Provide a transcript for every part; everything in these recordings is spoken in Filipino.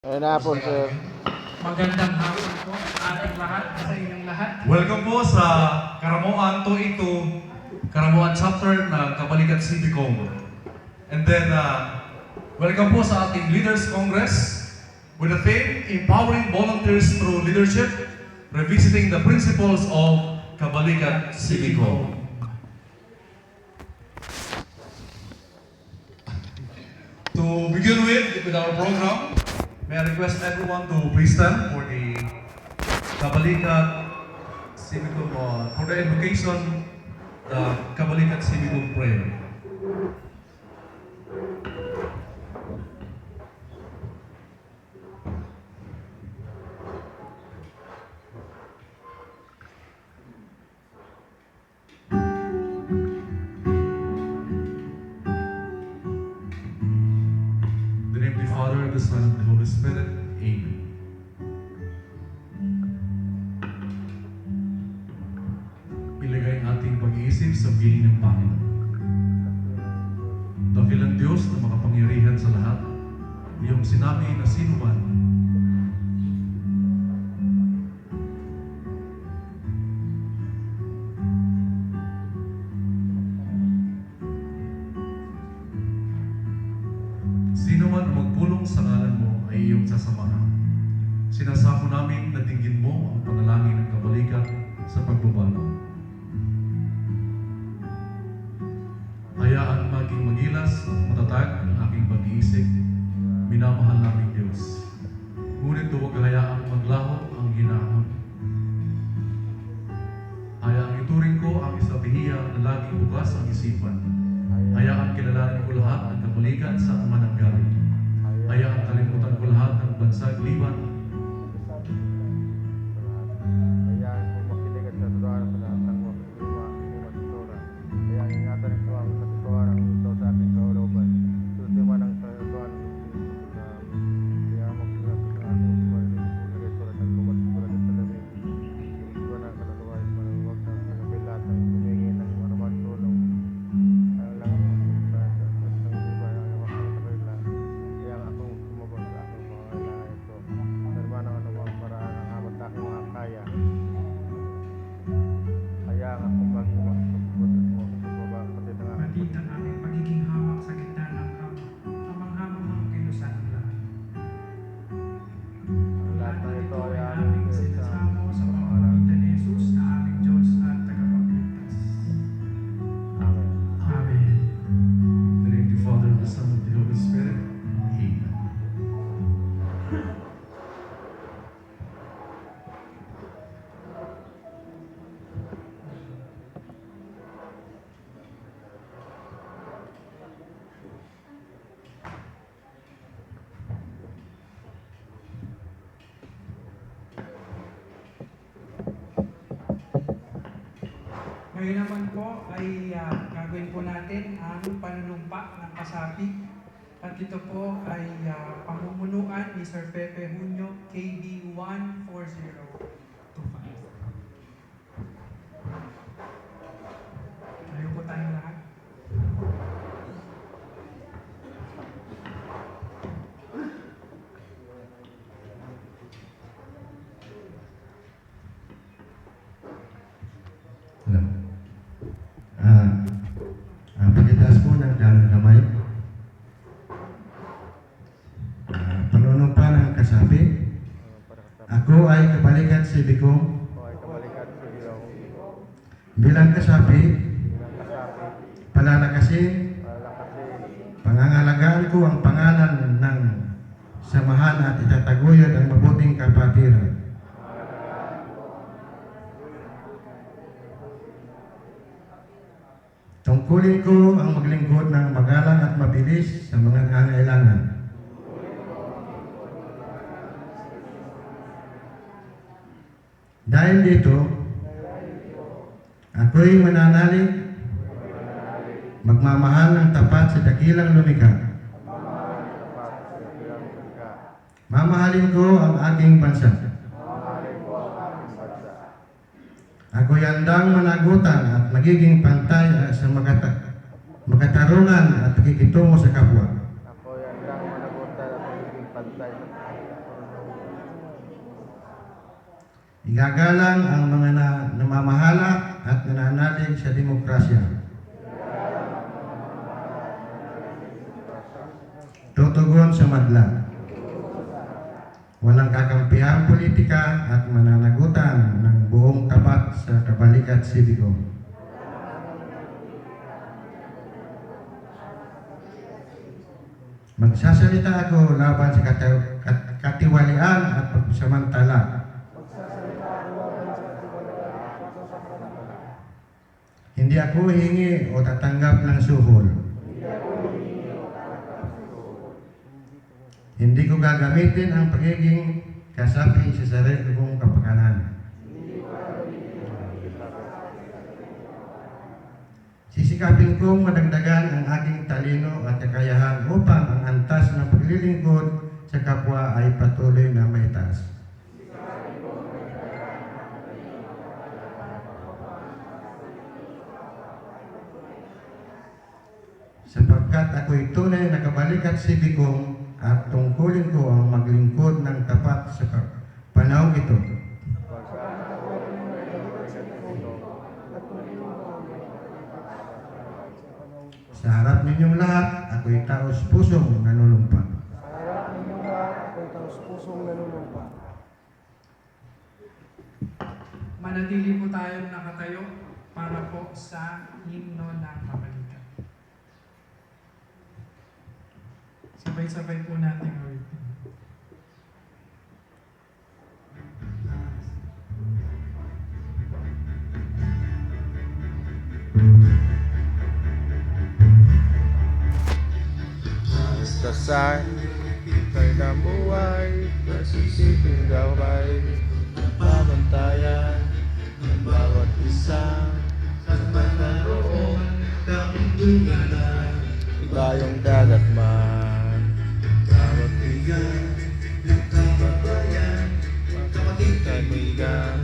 Ayun na po, sir. Magandang hapon po ating lahat, sa inyong lahat. Welcome po sa Karamoan 282, Karamoan Chapter ng Kabalikat Civicom. And then, welcome po sa ating Leaders Congress with the theme, Empowering Volunteers Through Leadership, Revisiting the Principles of Kabalikat Civicom. To begin with our program, may I request everyone to please stand for the Kabalikat Civicum, for the invocation, the Kabalikat Civicum prayer. In the name of the Father, the Son, and the Holy Spirit. Amen. Ilagay ang ating pag-iisip sa piling ng Panginoon. Dakilang Diyos na makapangyarihan sa lahat, iyong sinabi na sino man magpulong sa ngalan mo ay iyong sasamahan. Sinasamo namin na dinggin mo ang panalangin ng kabalikat sa pagbabago. Hayaan maging magilas at matatag ang aking pag-iisip. Minamahal namin Diyos. Ngunit huwag hayaang maglaho ang ginahon. Hayaang ituring ko ang estratehiya na laging bukas ang isipan. Hayaan kilalanin ko lahat ng kabalikat sa mananggaling. Hayaan kalimutan ko lahat ng bansag liban. Hayaan ko makinig at natutuwa sa lahat ng mga matutunan. Hayaan ingatan ito ang natutuwa ng ito sa aking kaulaban. Tutuwa ng natutuwa ng kaya magsilat sa aking pagkakas tulad ng lumat tulad ng talabi. Tutuwa ng katutuwa at manuwag ng pinapilat ng humingi ng maramang tulong. Ang lang sa iba ang makakapagla. Kaya akong sumabot sa aking mga kailangan ito. Serba ng anumang paraan ang amat aking mga kaya. Kaya akong maging makasabot mo sa baba pati ng aking Batid ang aming pagiging hawak sa gitna ng hamang-hamang mga kilusan ng lahat. Ang lahat ng ito ay aming sinasamo sa pamamagitan ni Jesus na aming Diyos at tagapagligtas. Amen. Amen. In the name of the Father, the Son, and the Holy Spirit. Amen. Ngayon naman po ay gagawin po natin ang panunumpa ng kasapi. At ito po ay pamumunuan ni Sir Pepe Junio, KB 14025. Tayo po tayong lahat. Hello. Pagkitaas po ng dalang kamay. Panunumpa ng kasapi. Ako ay Kabalikat Civicum. Ako ay kabalikat sa ilaw. Bilang kasapi, Bilang kasapi, palalakasin, palakasin, pangangalagaan ko ang pangalan ng samahan at itataguyod ang mabuting kapatiran. Tungkulin ko ang maglingkod ng magalang at mabilis sa mga nangangailangan. Dahil dito, ako'y mananalig, magmamahal ng tapat sa dakilang lumikha. tapat sa bilang ka. Mamahalin ko ang aking bansa. Mahalin ko ang aking bansa. Ako'y handang managutan at magiging pantay sa makatarungan at pakikitungo sa kapwa. Ako ay handang managutan at magiging pantay Igagalang ang mga namamahala at nananalig sa demokrasya. Tutugon sa madla. Walang kakampihang politika at mananagutan ng buong tapat sa kabalikat sibiko. Magsasalita ako laban sa katiwalian at pagsamantala. Hindi ako hingi o tatanggap ng suhol. Hindi ko gagamitin ang pagiging kasapi sa sarili kong kapakanan. Sisikapin kong madagdagan ang aking talino at kakayahan upang ang antas ng paglilingkod sa kapwa ay patuloy na maitaas. Sapagkat ako'y tunay na kabalikat sibikong at tungkulin ko ang maglingkod ng tapat sa panahon ito. Sa harap ninyong lahat, ako'y taos pusong nanunumpa. Manatili po tayong nakatayo para po sa himno ng kabalikan. Sabay-sabay po natin awitin. Kasan, kay namuhay, nasisiping gaway, pamantayan, ng bawat isa, sa manaroon, kamundungan, tayong dagat man, bawat bigan, ng kababayan, kapatid kaibigan,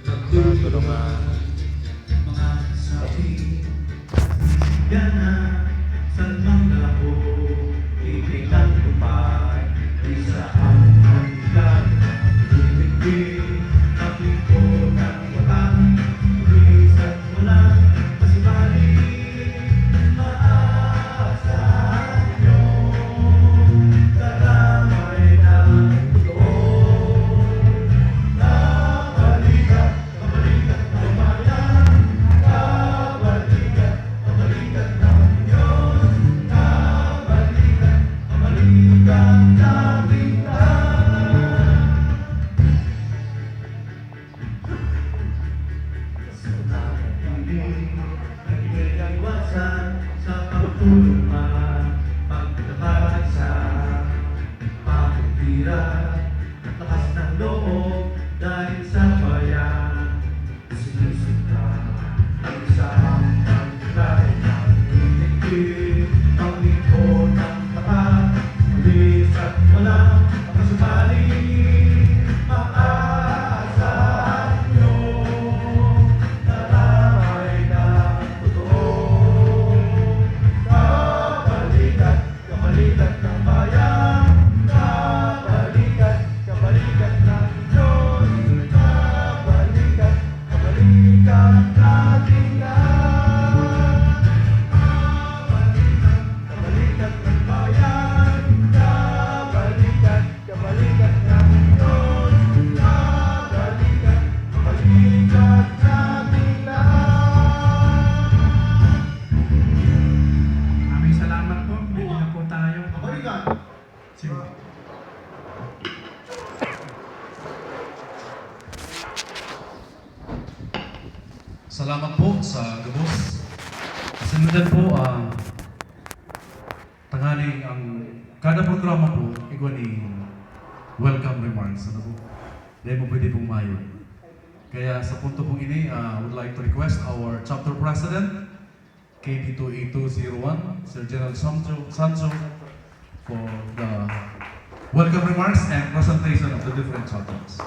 magtulungan, mga kasabi, Gana, saan mang labo, ipilang tupad, isa ang hanggang, ibigin, kapito ng watang, bisan walang pasibali, maasahan nyo, karamay ng totoo, kabalikat, kabalikat ng bayan, kabalikat, kabalikat ng Diyos, kabalikat, kabalikat natin lahat. Sa tamang piling, nag-iiwasan sa pagtulungan, pagkakaisa, pagtira, at lakas ng loob dahil sa bayan. Sinusunta ang isang pagkakay ng itigil, ang lingkod ng tapat, bilis at walang makasubali. Maaasahan nyo, karamay ng totoo, kabalikat, kabalikat ng bayan, kabalikat, kabalikat ng Diyos, kabalikat, kabalikat natin lahat. Kabalikat, kabalikat ng bayan, kabalikat, kabalikat ng Diyos, kabalikat, kabalikat natin lahat. Maraming salamat po. Hindi na po tayo. Sige. Salamat po sa gabos. Kasundan po tangaling ang kada programa po igwa ni welcome remarks. Ano po? Dahil mo pwede pong mayo. Kaya sa punto pong ini, I would like to request our chapter president, KB28201, Sir General Sancho, for the welcome remarks and presentation of the different chapters.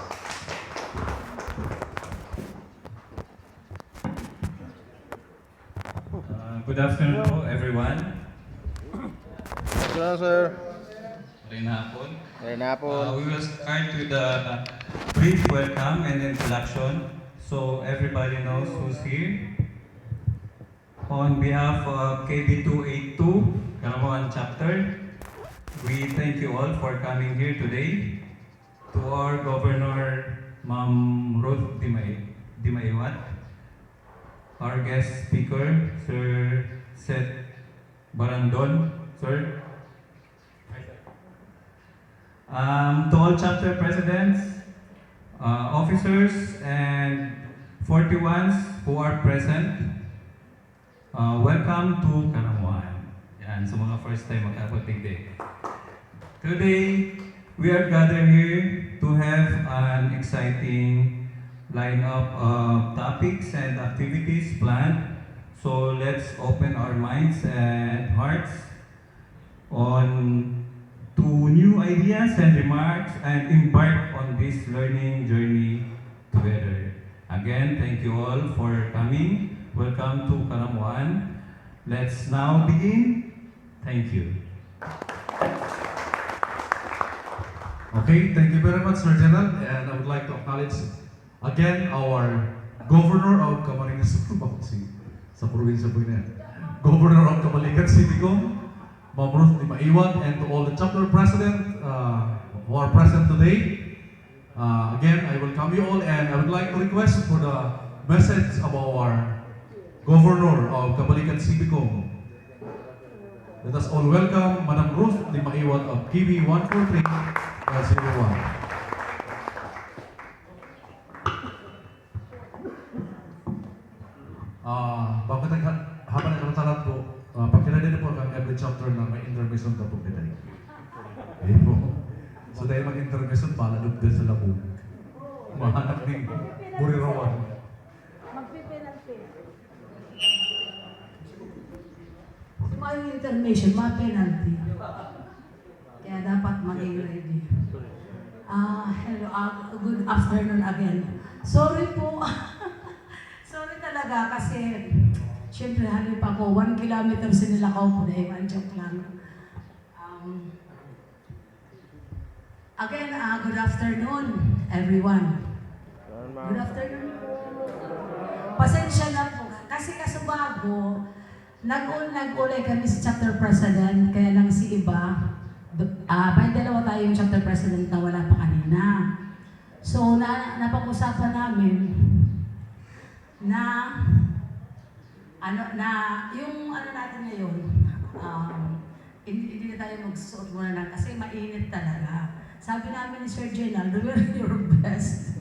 Good afternoon po, everyone. Sir. Rin hapon. Meron na po. We will start with a brief welcome and introduction so everybody knows who's here. On behalf of KB 282, Karamoan Chapter, we thank you all for coming here today. To our Governor, Ma'am Ruth Dimaiwat, our guest speaker, Sir Seth Barandon, sir. To all chapter presidents, officers, and 41s who are present, welcome to Karamoan. Yan, sa mga first time magkakatigdig. Today, we are gathered here to have an exciting lineup of topics and activities planned. So let's open our minds and hearts on to new ideas and remarks and embark on this learning journey together. Again, thank you all for coming. Welcome to Karamoan. Let's now begin. Thank you. Okay, thank you very much, Sir General. And I would like to acknowledge again our Governor of Camarines sa probinsya po yan. Governor of Camalican City, Ma'am Ruth Dimaiwat, and to all the chapter president who are present today. Again, I welcome you all, and I would like to request for the message of our Governor of Camalican City. Let us all welcome Madam Ruth Dimaiwat of KB 143, LC1. Habang nagkatalat po, pagkilala din po ang every chapter na may intermission ka po today. Okay po. So dahil mag-intermission, palalog din sa labog. Mahanap din. Burirawan. Magpipenalty. May intermission, ma-penalty. Kaya dapat maging ready. Hello, good afternoon again. Sorry po. Sorry talaga kasi siyempre halip ako, 1 kilometer sinilakaw po na yung joke lang. Again, good afternoon everyone. Good afternoon po. Pasensya na po. Kasi bago, nag-ulay kami sa chapter president, kaya lang si iba, may dalawa tayong chapter president na wala pa kanina. So, napag-usapan namin na yung natin ngayon, hindi na tayo magsusuot muna na kasi mainit talaga. Sabi namin ni Sir General, do your best.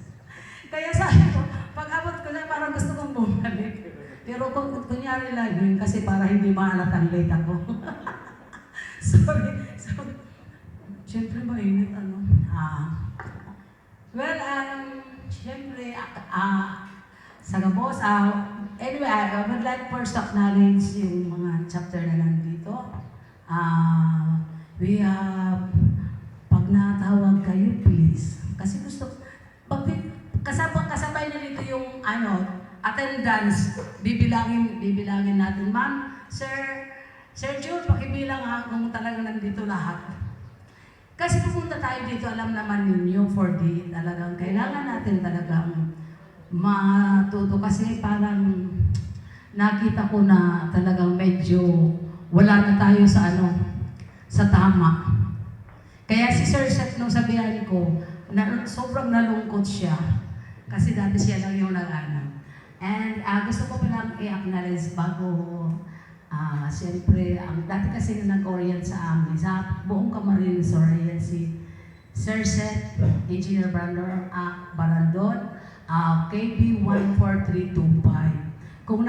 Kaya sabi ko, pag-abot ko na parang gusto kong bumalik. Pero kunyari lang yun kasi para hindi maalatang late ako. Sorry. Siyempre mainit siyempre, Sagabos, anyway, I would like first to acknowledge yung mga chapter na nandito. We have, pag natawag kayo, please. Kasi gusto, kasabay na dito yung attendance, bibilangin natin. Ma'am, Sir Jude, pakibilang kung talagang nandito lahat. Kasi pupunta tayo dito, alam naman ninyo, for the talagang kailangan natin talagang matuto kasi parang nakita ko na talagang medyo wala na tayo sa tama. Kaya si Sir Seth nung sabihan ko, sobrang nalungkot siya kasi dati siya lang yung nag-anak. And gusto ko palang i-acknowledge bago siyempre, dati kasi nag-orient sa amin, sa buong Camarines Soraya, si Sir Seth, Engineer Barandon, KB 14325. Kung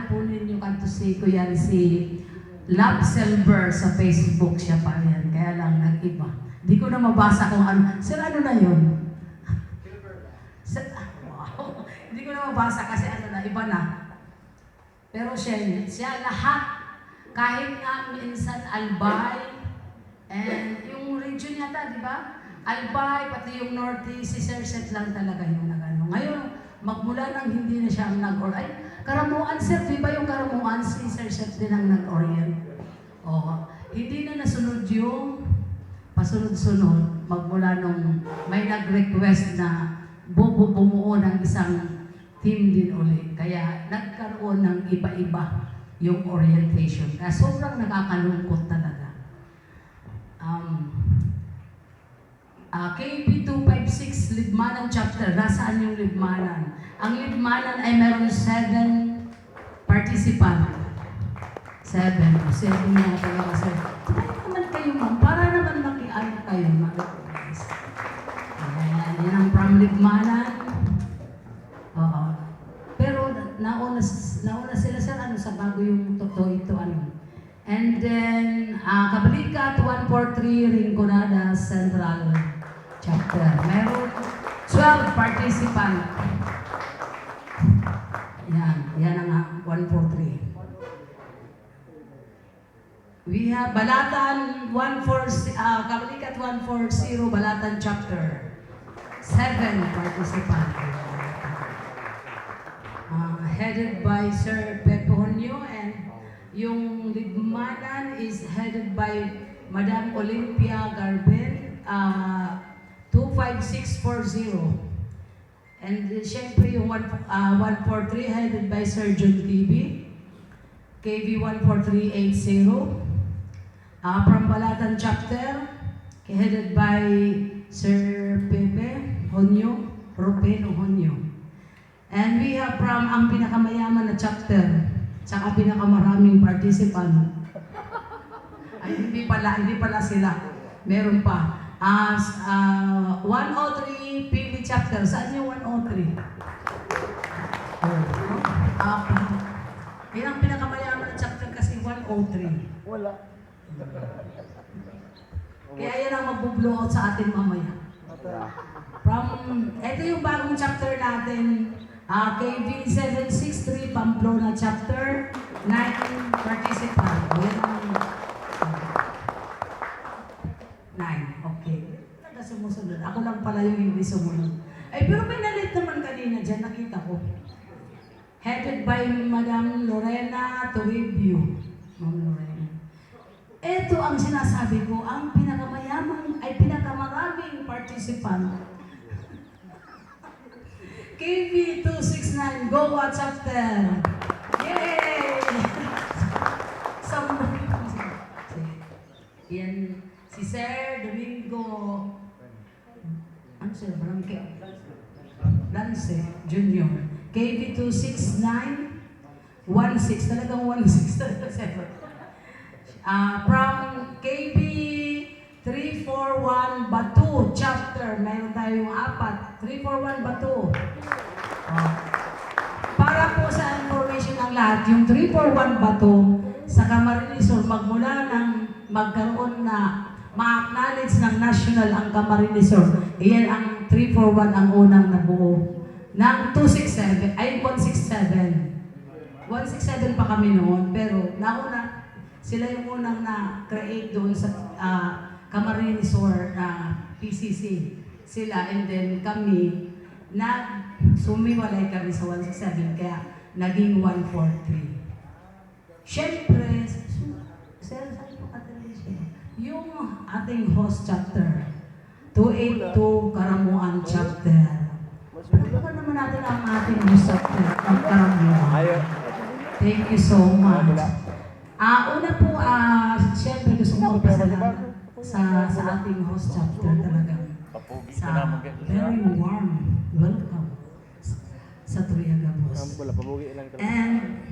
po ninyo kanto si Kuya si Love Silver sa Facebook, siya pa yan. Kaya lang nag-iba. Hindi ko na mabasa kung Sir, na yun? Wow. Hindi ko na mabasa kasi iba na. Pero siya lahat, kahit nga minsan Albay, and yung region yata, di ba? Albay, pati yung Northeast, si Sir Seth lang talaga yung nag-ano. Ngayon, magmula nang hindi na siya nag-orient. Karamuan, Sir, di ba yung Karamuan, si Sir Seth din ang nag-orient? Hindi na nasunod yung pasunod-sunod. magmula nung may nag-request na bumuo ng isang team din ulit. Kaya nagkaroon ng iba-iba yung orientation. Kaya sobrang nakakalungkot talaga. KB 256, Libmanan Chapter. Nasaan yung Libmanan? Ang Libmanan ay meron 7 participant. 7 nga talaga, sir. Kaya naman kayo, ma'am, para naman makiano kayo, mag-request. Ayan, yan ang from Libmanan. Oo. Pero nauna sila sa bago yung totoo ito, And then, Kabalikat 143, Rinconada Central Chapter. Meron 12 participant. Yan ang 143. We have Balatan Kabalikat 140, Balatan Chapter. 7 participant. Headed by Sir Pepe Honyo, and yung Libmanan is headed by Madam Olympia Garben, 25640. And syempre yung 143 headed by Sir John TV, KB 14380. From Balatan Chapter, headed by Sir Pepe Honyo, Rupeno Honyo. And we have from ang pinakamayaman na chapter, saka pinakamaraming participant. Ay, hindi pala sila. Meron pa. 103 PB chapter. Saan yung 103? Yan ang pinakamayaman na chapter kasi 103. Wala. Kaya yan ang mag-blow out sa atin mamaya. Ito yung bagong chapter natin. KB 763 Pamplona Chapter, 9 participant. Yan ang 9. Okay. Talaga sumusunod. Ako lang pala yung hindi sumunod. Ay, pero may nalit naman kanina dyan. Nakita ko. Headed by Madam Lorena Toribio. Ma'am Lorena. Ito ang sinasabi ko. Ang pinakamayaman ay pinakamaraming participant. KB 269, Goa Chapter. Yay! Yan, si Sir Domingo, Sir Branque? Lance Junior. KB 269, 16, talagang 16 talaga, Sir. From KB 341 Batu Chapter, mayroon tayong 4. 341 Batu. Para po sa information ng lahat, yung 341 Batu sa Camarines Sur, magmula ng magkaroon na ma-acknowledge ng national ang Camarines Sur, iyan ang 341 ang unang nabuo. Ng 267, ay 167. 167 pa kami noon, pero nauna, sila yung unang na-create doon sa Camarines Sur na PCC. Sila, and then kami, sumiwalay kami sa 167, kaya naging 143. Siyempre, sir, saan po katalis yung ating host chapter, 282 Karamuan Chapter. Pagkakan naman natin ang ating host chapter, ang Karamuan. Thank you so much. Una po, siyempre gusto ko pasalamat sa ating host chapter talagang very warm welcome sa Turiaga Boss. And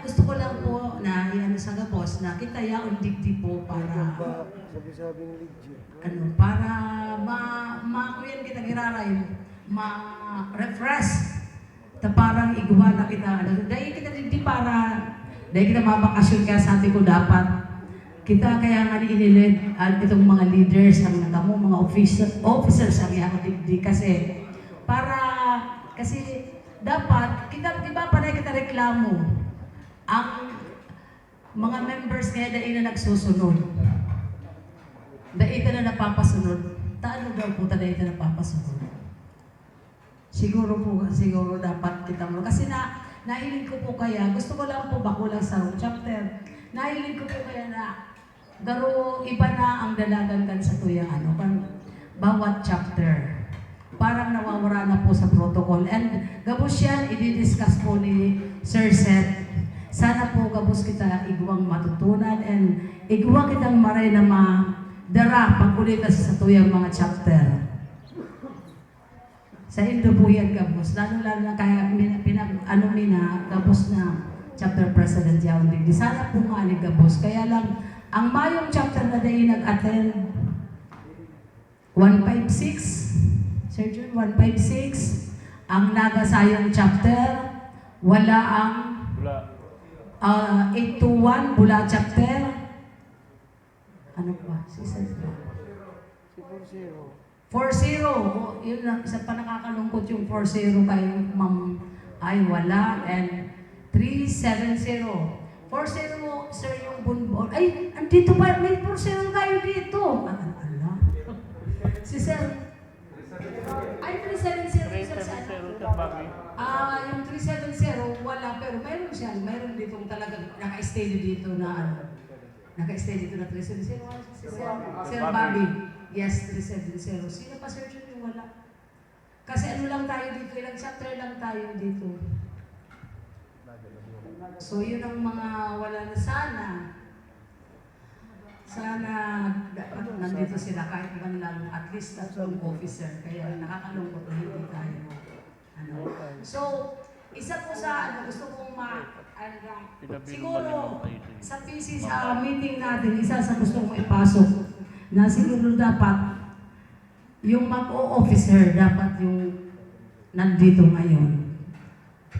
gusto ko lang po na sa Gabos na kita yaon digdi po para kuyan kita giraray ma-refresh ta parang iguan na kita dahil kita digdi dahil kita mabakasyon kaya sabi ko dapat kita kaya nga inilid itong mga leaders ang nagamo mga officers ang iyang digdi kasi dapat kita di ba panay kita reklamo ang mga members kaya dahil na nagsusunod dahil na napapasunod taano daw po dahil na napapasunod siguro dapat kita mo kasi nahilig ko po kaya gusto ko lang po bakulang sa chapter nahilig ko po kaya na Garo iba na ang dalagan kan sa tuyang ano kan bawat chapter. Parang nawawala na po sa protocol. And gabos yan, i-discuss po ni Sir Seth. Sana po gabos kita igwang matutunan and igwa kitang maray na madara pag-ulit sa tuyang mga chapter. Sa Indo po yan gabos. Lalo na kaya ano mina gabos na chapter president yaon din. Sana po nga ni gabos. Kaya lang, ang mayong chapter na dahil nag-attend 156, Sir Jun, 156. Ang Nagasayong chapter, wala ang 821, Bula chapter. Ano ba? 40. Oh, yun lang, isa pa nakakalungkot yung 40 kay Ma'am ay wala. And 370. 40, sir, yung bunbon. Ay, andito ba? May 40 tayo dito. Ala. Si Sir. Ay, 370. Yung 370, wala. Pero mayroon siya. Mayroon dito talagang naka-stay dito na ano. Naka-stay dito na 370. Si Sir Bobby. Yes, 370. Sino pa, Sir Jun, yung wala? Kasi ano lang tayo dito, ilang chapter lang tayo dito. So, yun ang mga wala na sana. Sana nandito sila kahit man lang at least tatlong officer. Kaya nakakalungkot na hindi tayo. Ano. So, isa po sa gusto kong siguro sa PC sa meeting natin, isa sa gusto kong ipasok na siguro dapat yung mag-o-officer dapat yung nandito ngayon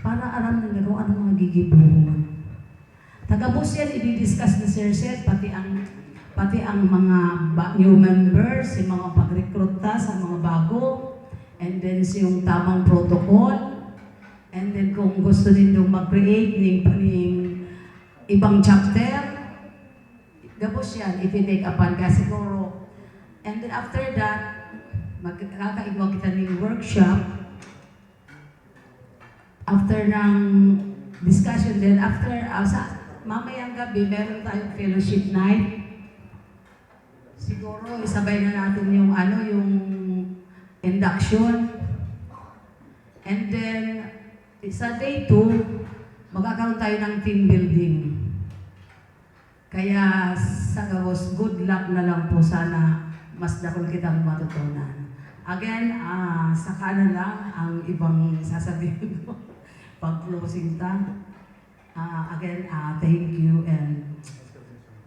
para alam nila kung ano mga gigibuhon. Tagabos yan, i-discuss ni Sir Seth, pati ang mga new members, yung mga pag-recruit sa mga bago, and then yung tamang protocol, and then kung gusto ninyong mag-create ng ibang chapter, gabos yan, iti-take upan ka siguro. And then after that, magkakaigwa kita ng workshop. After ng discussion, then after, mamayang gabi, meron tayong fellowship night. Siguro, isabay na natin yung induction. And then, sa day 2, magkakaroon tayo ng team building. Kaya, sa gawos, good luck na lang po sana mas dakol kitang matutunan. Again, saka na lang ang ibang sasabihin ko pag-closing time. Again, thank you and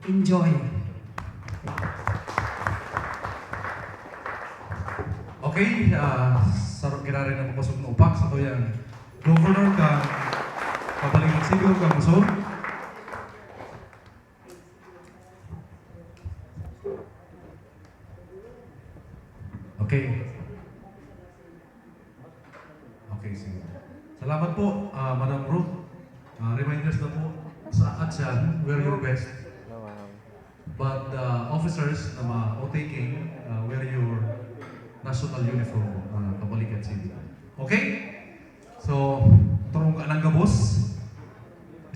enjoy. Okay, sarap kinari na mapasok ng upak sa tuyang Governor ka Kabalingan Civil ka Musol. Okay. Okay, sige. Salamat po, Madam Ruth. Reminders na po sa Atsan, wear your best. But officers na ma-o-taking, wear your national uniform, Kabalikan City. Okay? So, turong ka ng gabos.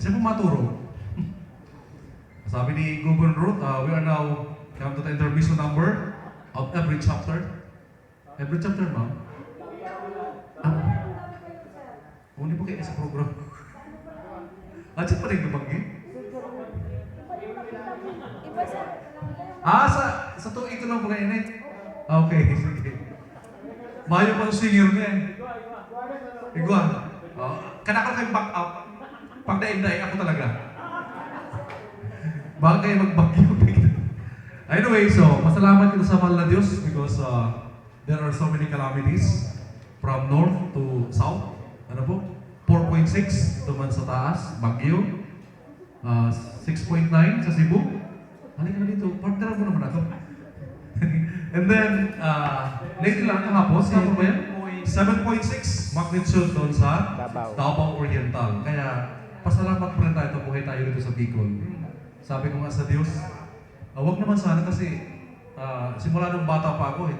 Isa po maturo. Sabi ni Governor Ruth, we are now come to the intermission number of every chapter. Every chapter, ma'am? Uni po kayo sa program. Siya pa rin nabanggit? Sa tuig ko lang po kayo init. Okay, sige. Mayo pa yung senior niya eh. Igwa. Kanakal kayo back up. Pag daim-daim ako talaga. Baka kayo mag-back up. Anyway, so, masalamat kita sa mahal na Diyos because there are so many calamities from north to south. Ano po? 4.6 naman sa taas, Baguio. 6.9 sa Cebu. Halika na dito, partner mo naman ako. And then, lately lang kahapon, sa ba yan? 7.6 magnitude doon sa Davao Oriental. Kaya, pasalamat pa rin tayo, buhay tayo dito sa Bicol. Sabi ko nga sa Diyos, wag naman sana kasi simula nung bata pa ako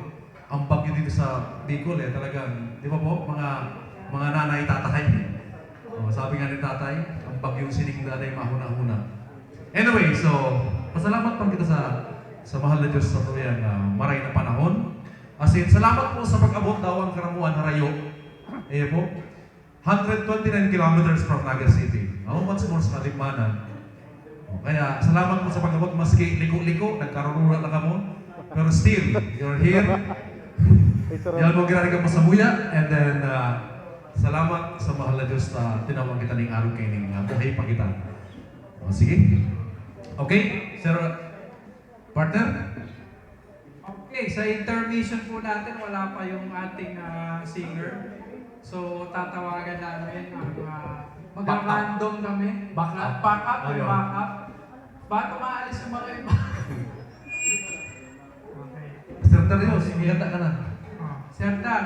ang bagyo dito sa Bicol talagang, di ba po, mga nanay, tatay. Sabi nga ni tatay, ang bagyong sinigda ay mahuna-huna. Anyway, so, Pasalamat pa kita sa mahal na Diyos sa tuyang maray na panahon. As in, salamat po sa pag-abot daw ang karamuan harayo. Eh po, 129 kilometers from Naga City. How much more sa Katikmanan? Kaya salamat po sa pag-abot, maski liko-liko, nagkarurura na kamo. Pero still, you're here. Yan mo ginari ka mo sa buya. And then, salamat sa mahal na Diyos na tinawag kita ng araw kayo ng buhay pa kita. O, sige. Okay, sir, partner? Okay, sa intermission po natin, wala pa yung ating singer. So, tatawagan namin ang mag-random kami. Backup. Backup. Ayun. Backup. Bago maalis yung mga iba. Okay. Sir Dario, sige, handa ka na. Sir Dan,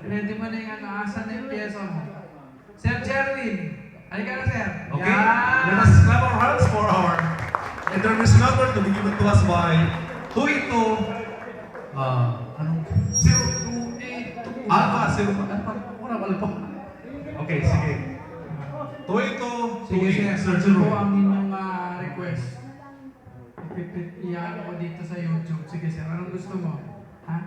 ready mo na yung asan na yung piyesa mo. Sir Jerwin, halika na sir. Okay, Yan. let us clap our hands for our intermission number to be given to us by Tuito. Anong? 0282. Wala pala po. Okay, sige. Tuito. Sige sir, Sir ito po Jerome. ang inyong request. Iyan ko dito sa YouTube. Sige sir, anong gusto mo? Ha?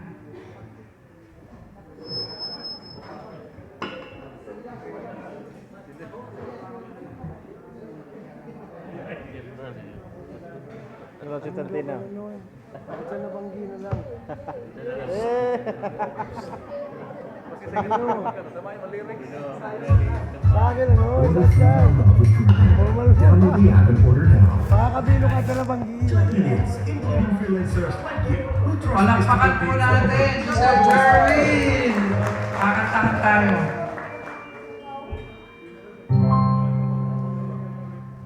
Ano si Tantina? Sa nabanggi na lang. Sa akin, ano? Sasyan. Formal siya. Makakabilo ka sa nabanggi. Palakpakan po natin si Sir Jerwin! Kakantahan tayo.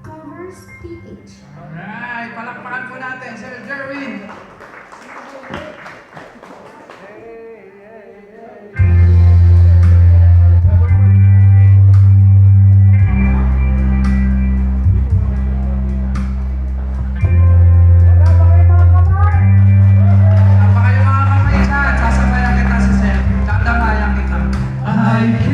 Covers PH. Alright, palakpakan po natin Sir Jerwin! Napaka yung mga kamay na, sasabayan kita sa Sir. Dadamayan kita. I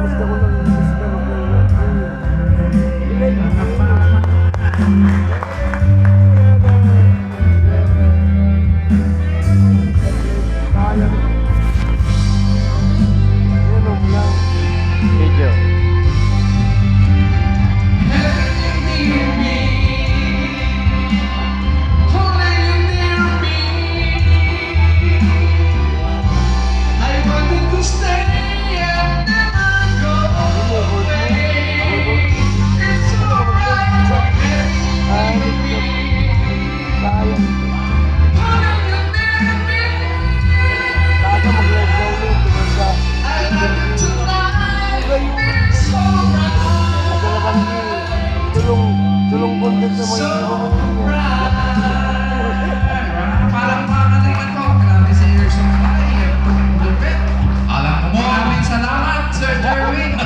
Basta ko lang